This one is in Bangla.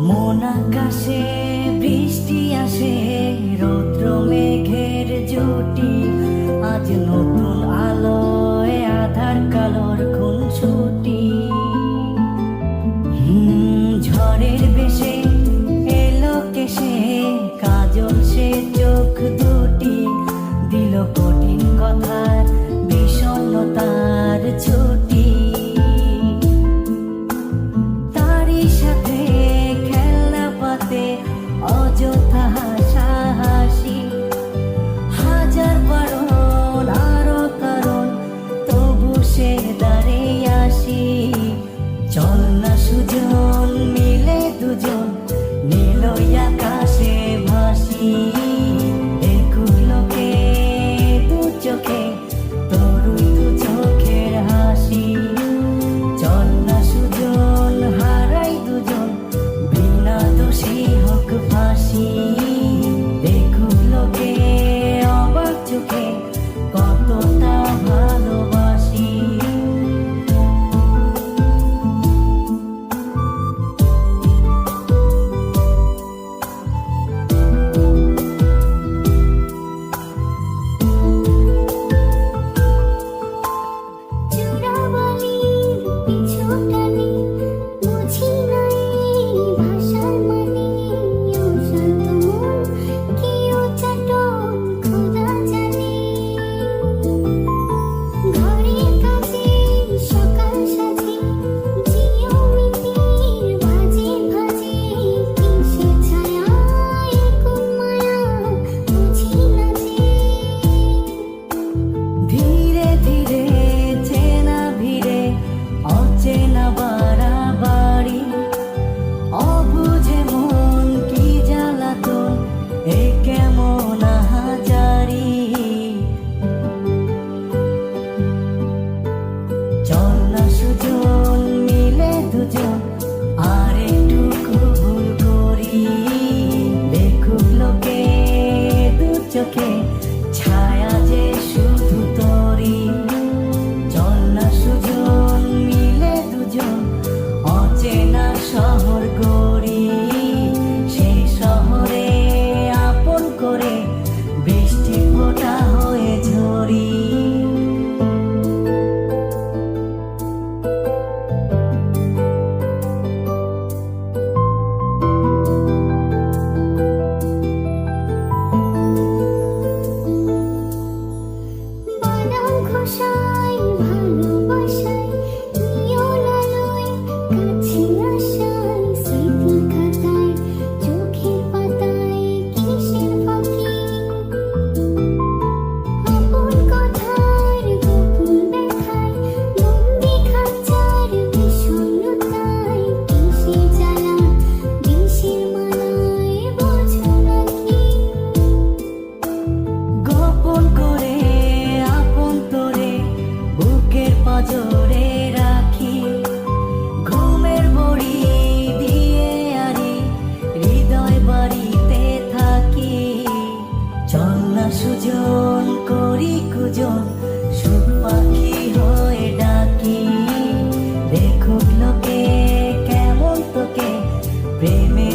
মন আকাশে বৃষ্টি আসে, রৌদ্র মেঘের জুটি, আজ নতুন আলোয় আধার কালোর খুনসুটি। ঝড়ের বেশে এলো কেশে, কাজল সে চোখ দুটি, দিল কঠিন কথার বিষণ্ণতার ছুটি। তারই সাথে খেলনা পাতে অযথা হাসাহাসি, হাজার বারণ আরো কারণ, তবু সে দাঁড়িয়ে আসি। চল না সুজন মিলে দুজন, নীলই আকাশে ভাসি, দেখুক লোকে দু চোখে তরুণ দু চোখের হাসি। চল না সুজন হারাই দুজন, বিনা দোষী হোক ফাঁসি, দেখুক লোকে অবাক চোখে কতটা ভালোবাসি। ধীরে ধীরে চেনা ভিড়ে অচেনা বাড়াবাড়ি, অবুঝে মন কি জ্বালাতন, এ কেমন আহাজারি। চল না সুজন মিলে দুজন, আর একটু ভুল করি, দেখুক লোকে দু চোখে ছায়া যে শুধু তোরি। চল না সুজন মিলে দুজন, অচেনা শহর গড়ি, সেই শহরে আপন করে বৃষ্টি ফোঁটা হয়ে ঝরি। জোরে রাখি, ঘুমের বড়ি দিয়ে আরি, হৃদয় বাড়িতে থাকি। চল না সুজন করি কুজন, সুখ পাখি হয়ে ডাকি, দেখুক লোকে কেমন তোকে প্রেমে